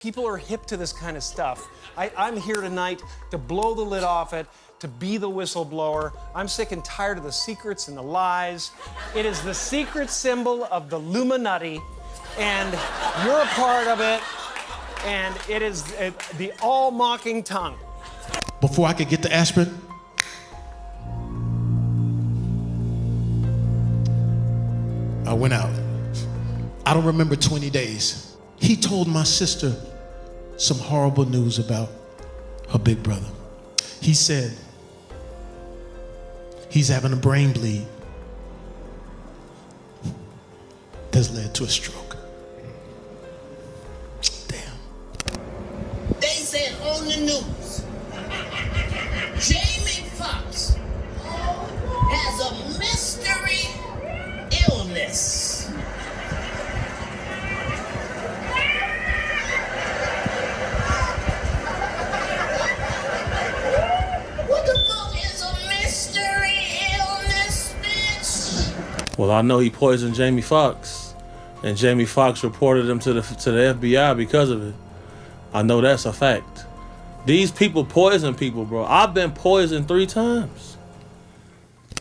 People are hip to this kind of stuff. I'm here tonight to blow the lid off it, to be the whistleblower. I'm sick and tired of the secrets and the lies. It is the secret symbol of the Illuminati, and you're a part of it, and it is the all-mocking tongue. Before I could get the aspirin, I went out. I don't remember 20 days. He told my sister some horrible news about her big brother. He said he's having a brain bleed that's led to a stroke. Damn. They said on the news, Jamie Foxx has a mystery illness. What the fuck is a mystery illness, bitch? Well, I know he poisoned Jamie Foxx, and Jamie Foxx reported him to the FBI because of it. I know that's a fact. These people poison people, bro. I've been poisoned 3 times.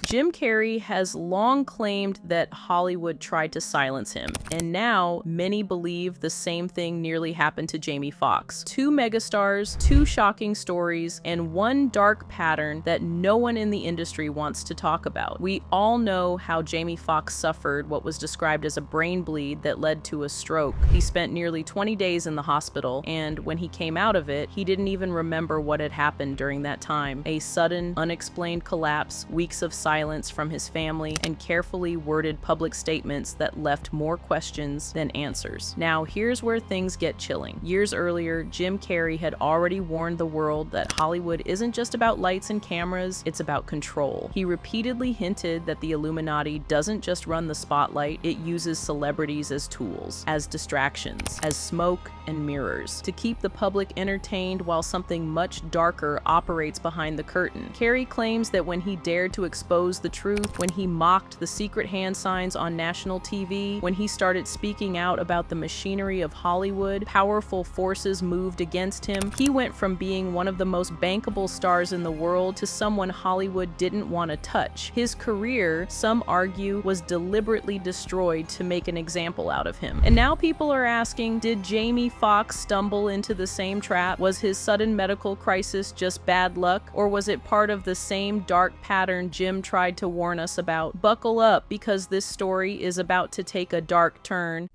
Jim Carrey has long claimed that Hollywood tried to silence him, and now many believe the same thing nearly happened to Jamie Foxx. 2 megastars, 2 shocking stories, and 1 dark pattern that no one in the industry wants to talk about. We all know how Jamie Foxx suffered what was described as a brain bleed that led to a stroke. He spent nearly 20 days in the hospital, and when he came out of it, he didn't even remember what had happened during that time. A sudden, unexplained collapse, weeks of silence from his family, and carefully worded public statements that left more questions than answers. Now, here's where things get chilling. Years earlier, Jim Carrey had already warned the world that Hollywood isn't just about lights and cameras, it's about control. He repeatedly hinted that the Illuminati doesn't just run the spotlight, it uses celebrities as tools, as distractions, as smoke and mirrors, to keep the public entertained while something much darker operates behind the curtain. Carrey claims that when he dared to expose the truth, when he mocked the secret hand signs on national TV, when he started speaking out about the machinery of Hollywood, powerful forces moved against him. He went from being one of the most bankable stars in the world to someone Hollywood didn't want to touch. His career, some argue, was deliberately destroyed to make an example out of him. And now people are asking, did Jamie Foxx stumble into the same trap? Was his sudden medical crisis just bad luck, or was it part of the same dark pattern Jim tried to warn us about? Buckle up, because this story is about to take a dark turn.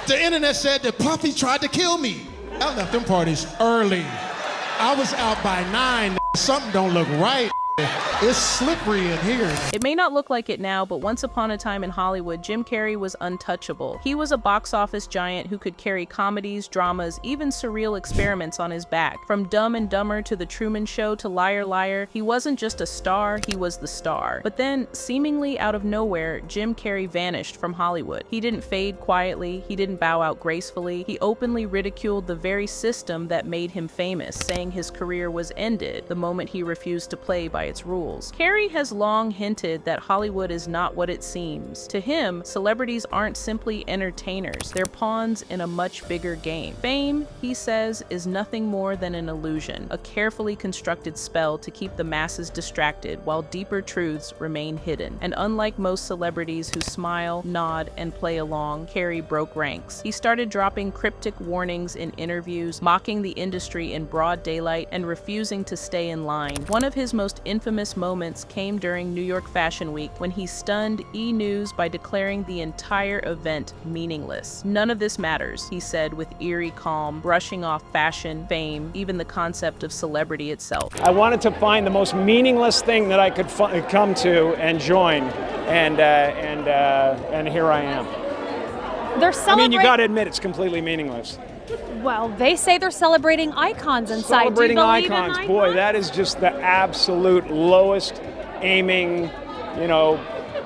The internet said that Puffy tried to kill me. I left them parties early. I was out by 9. Something don't look right. It's slippery in here. It may not look like it now, but once upon a time in Hollywood, Jim Carrey was untouchable. He was a box office giant who could carry comedies, dramas, even surreal experiments on his back. From Dumb and Dumber to The Truman Show to Liar Liar, he wasn't just a star, he was the star. But then, seemingly out of nowhere, Jim Carrey vanished from Hollywood. He didn't fade quietly, he didn't bow out gracefully, he openly ridiculed the very system that made him famous, saying his career was ended the moment he refused to play by its rules. Carrey has long hinted that Hollywood is not what it seems. To him, celebrities aren't simply entertainers, they're pawns in a much bigger game. Fame, he says, is nothing more than an illusion, a carefully constructed spell to keep the masses distracted while deeper truths remain hidden. And unlike most celebrities who smile, nod, and play along, Carrey broke ranks. He started dropping cryptic warnings in interviews, mocking the industry in broad daylight, and refusing to stay in line. One of his most infamous moments came during New York Fashion Week when he stunned E! News by declaring the entire event meaningless. None of this matters, he said with eerie calm, brushing off fashion, fame, even the concept of celebrity itself. I wanted to find the most meaningless thing that I could come to and join, and here I am. They're I mean, you celebrating. got to admit, it's completely meaningless. Well, they say they're celebrating icons inside. Celebrating Do you believe in icons, boy, that is just the absolute lowest aiming,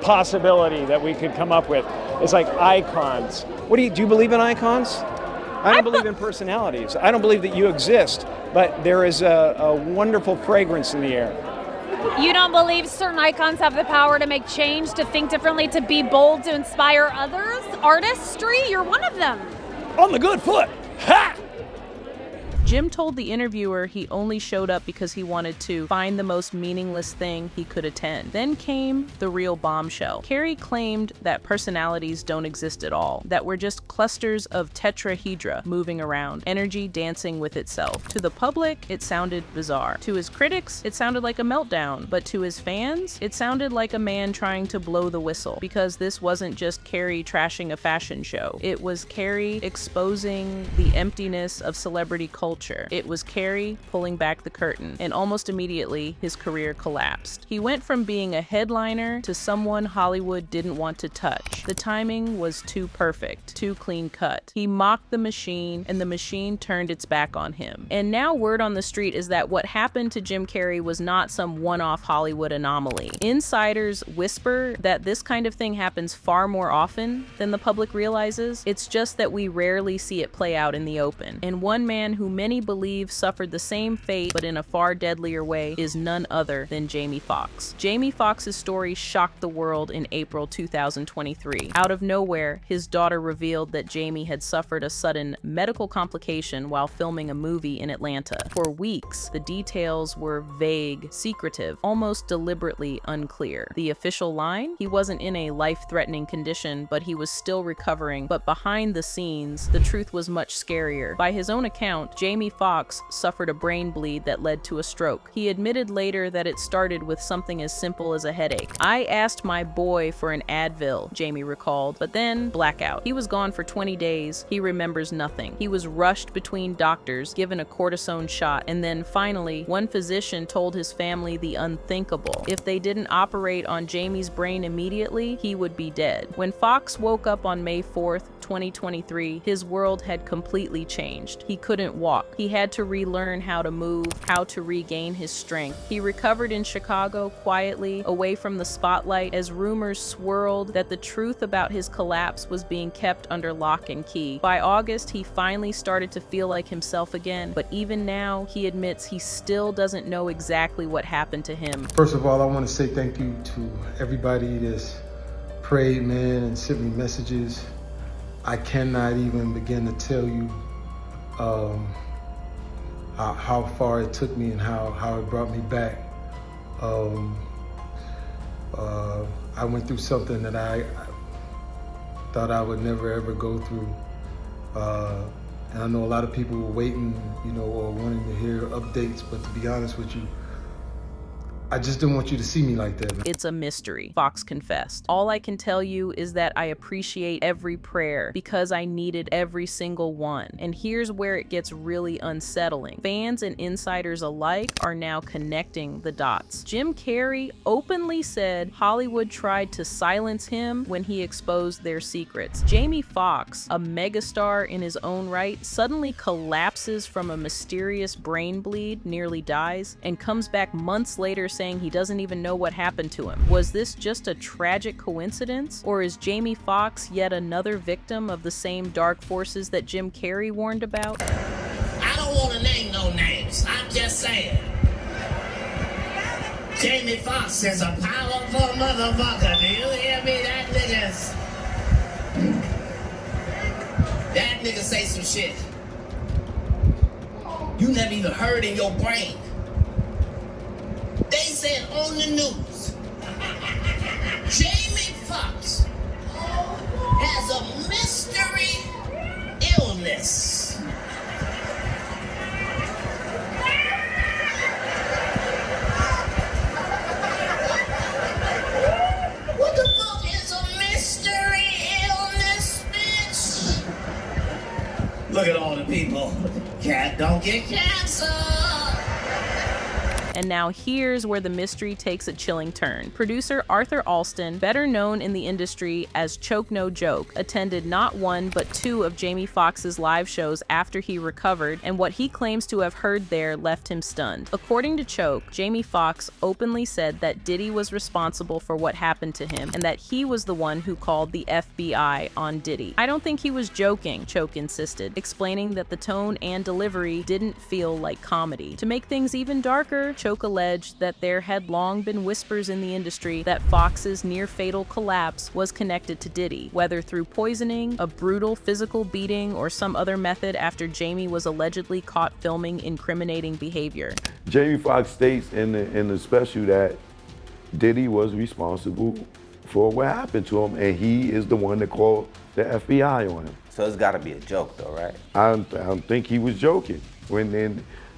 possibility that we could come up with. It's like icons. Do you believe in icons? I don't believe in personalities. I don't believe that you exist, but there is a wonderful fragrance in the air. You don't believe certain icons have the power to make change, to think differently, to be bold, to inspire others? Artistry? You're one of them. On the good foot. Ha! Jim told the interviewer he only showed up because he wanted to find the most meaningless thing he could attend. Then came the real bombshell. Carrey claimed that personalities don't exist at all, that we're just clusters of tetrahedra moving around, energy dancing with itself. To the public, it sounded bizarre. To his critics, it sounded like a meltdown, but to his fans, it sounded like a man trying to blow the whistle, because this wasn't just Carrey trashing a fashion show. It was Carrey exposing the emptiness of celebrity culture. It was Carrey pulling back the curtain, and almost immediately, his career collapsed. He went from being a headliner to someone Hollywood didn't want to touch. The timing was too perfect, too clean cut. He mocked the machine, and the machine turned its back on him. And now word on the street is that what happened to Jim Carrey was not some one-off Hollywood anomaly. Insiders whisper that this kind of thing happens far more often than the public realizes. It's just that we rarely see it play out in the open. And one man who many believe suffered the same fate but in a far deadlier way is none other than Jamie Foxx. Jamie Foxx's story shocked the world in April 2023. Out of nowhere, his daughter revealed that Jamie had suffered a sudden medical complication while filming a movie in Atlanta. For weeks, the details were vague, secretive, almost deliberately unclear. The official line? He wasn't in a life-threatening condition, but he was still recovering. But behind the scenes, the truth was much scarier. By his own account, Jamie Foxx suffered a brain bleed that led to a stroke. He admitted later that it started with something as simple as a headache. "I asked my boy for an Advil," Jamie recalled, but then blackout. He was gone for 20 days. He remembers nothing. He was rushed between doctors, given a cortisone shot, and then finally, one physician told his family the unthinkable. If they didn't operate on Jamie's brain immediately, he would be dead. When Fox woke up on May 4th, 2023, his world had completely changed. He couldn't walk. He had to relearn how to move, how to regain his strength. He recovered in Chicago quietly, away from the spotlight, as rumors swirled that the truth about his collapse was being kept under lock and key. By August, he finally started to feel like himself again, but even now, he admits he still doesn't know exactly what happened to him. First of all, I want to say thank you to everybody that's prayed, man, and sent me messages. I cannot even begin to tell you how far it took me and how it brought me back. I went through something that I thought I would never ever go through. And I know a lot of people were waiting, or wanting to hear updates, but to be honest with you, I just didn't want you to see me like that, man. It's a mystery, Fox confessed. All I can tell you is that I appreciate every prayer because I needed every single one. And here's where it gets really unsettling. Fans and insiders alike are now connecting the dots. Jim Carrey openly said Hollywood tried to silence him when he exposed their secrets. Jamie Foxx, a megastar in his own right, suddenly collapses from a mysterious brain bleed, nearly dies, and comes back months later saying he doesn't even know what happened to him. Was this just a tragic coincidence? Or is Jamie Foxx yet another victim of the same dark forces that Jim Carrey warned about? I don't want to name no names. I'm just saying. Jamie Foxx is a powerful motherfucker. Do you hear me? That nigga say some shit you never even heard in your brain. They said on the news, Jamie Foxx has a mystery illness. What the fuck is a mystery illness, bitch? Look at all the people. Cat don't get cancer. And now here's where the mystery takes a chilling turn. Producer Arthur Alston, better known in the industry as Choke No Joke, attended not one but two of Jamie Foxx's live shows after he recovered, and what he claims to have heard there left him stunned. According to Choke, Jamie Foxx openly said that Diddy was responsible for what happened to him and that he was the one who called the FBI on Diddy. "I don't think he was joking," Choke insisted, explaining that the tone and delivery didn't feel like comedy. To make things even darker, Choke alleged that there had long been whispers in the industry that Fox's near-fatal collapse was connected to Diddy, whether through poisoning, a brutal physical beating, or some other method after Jamie was allegedly caught filming incriminating behavior. Jamie Foxx states in the special that Diddy was responsible for what happened to him, and he is the one that called the FBI on him. So it's gotta be a joke though, right? I don't think he was joking.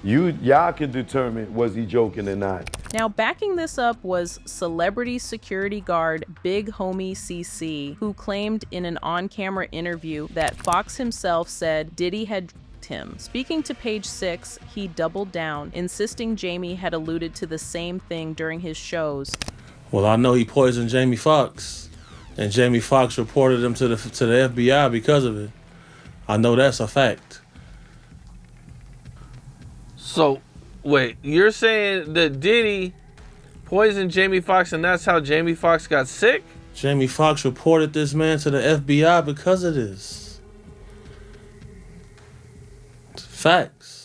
Y'all can determine was he joking or not. Now, backing this up was celebrity security guard Big Homie CC, who claimed in an on-camera interview that Fox himself said Diddy had him. Speaking to Page 6, he doubled down, insisting Jamie had alluded to the same thing during his shows. Well, I know he poisoned Jamie Foxx, and Jamie Foxx reported him to the FBI because of it. I know that's a fact. So, wait, you're saying that Diddy poisoned Jamie Foxx and that's how Jamie Foxx got sick? Jamie Foxx reported this man to the FBI because of this. It's facts.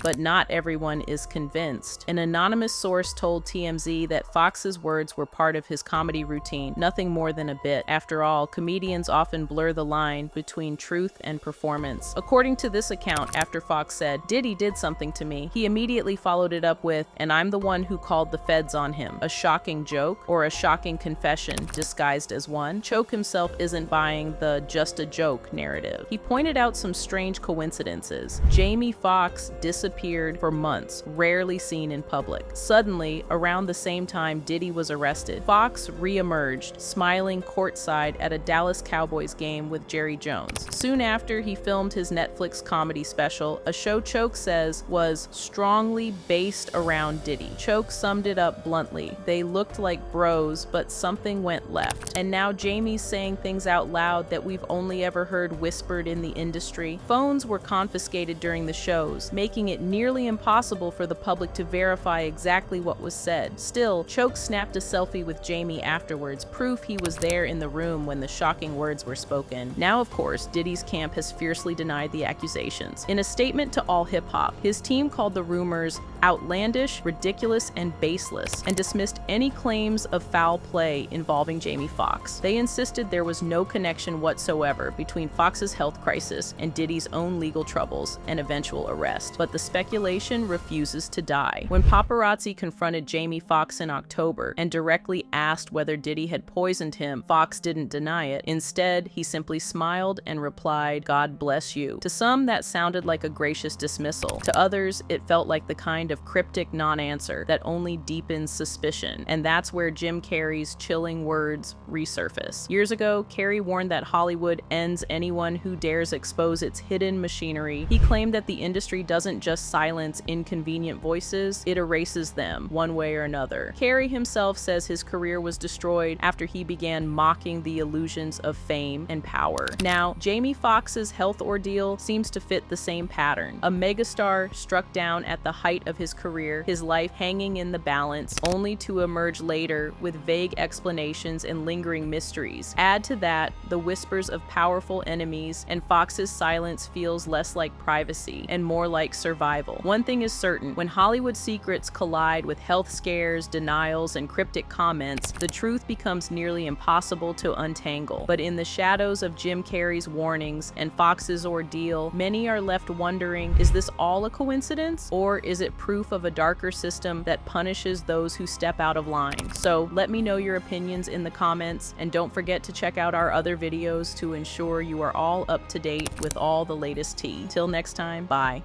But not everyone is convinced. An anonymous source told TMZ that Fox's words were part of his comedy routine, nothing more than a bit. After all, comedians often blur the line between truth and performance. According to this account, after Fox said, "Diddy did something to me," he immediately followed it up with, "and I'm the one who called the feds on him." A shocking joke or a shocking confession disguised as one? Choke himself isn't buying the just a joke narrative. He pointed out some strange coincidences. Jamie Foxx disappeared for months, rarely seen in public. Suddenly, around the same time Diddy was arrested, Fox re-emerged, smiling courtside at a Dallas Cowboys game with Jerry Jones. Soon after, he filmed his Netflix comedy special, a show Choke says was strongly based around Diddy. Choke summed it up bluntly: they looked like bros, but something went left. And now Jamie's saying things out loud that we've only ever heard whispered in the industry. Phones were confiscated during the shows, making it nearly impossible for the public to verify exactly what was said. Still, Choke snapped a selfie with Jamie afterwards, proof he was there in the room when the shocking words were spoken. Now, of course, Diddy's camp has fiercely denied the accusations. In a statement to All Hip Hop, his team called the rumors outlandish, ridiculous, and baseless, and dismissed any claims of foul play involving Jamie Foxx. They insisted there was no connection whatsoever between Fox's health crisis and Diddy's own legal troubles and eventual arrest. But the speculation refuses to die. When paparazzi confronted Jamie Foxx in October and directly asked whether Diddy had poisoned him, Foxx didn't deny it. Instead, he simply smiled and replied, "God bless you." To some, that sounded like a gracious dismissal. To others, it felt like the kind of cryptic non-answer that only deepens suspicion. And that's where Jim Carrey's chilling words resurface. Years ago, Carrey warned that Hollywood ends anyone who dares expose its hidden machinery. He claimed that the industry doesn't just silence inconvenient voices, it erases them, one way or another. Carrey himself says his career was destroyed after he began mocking the illusions of fame and power. Now, Jamie Foxx's health ordeal seems to fit the same pattern. A megastar struck down at the height of his career, his life hanging in the balance, only to emerge later with vague explanations and lingering mysteries. Add to that the whispers of powerful enemies, and Fox's silence feels less like privacy and more like survival. One thing is certain: when Hollywood secrets collide with health scares, denials, and cryptic comments, the truth becomes nearly impossible to untangle. But in the shadows of Jim Carrey's warnings and Fox's ordeal, many are left wondering, is this all a coincidence, or is it proof of a darker system that punishes those who step out of line? So let me know your opinions in the comments, and don't forget to check out our other videos to ensure you are all up to date with all the latest tea. Till next time, bye.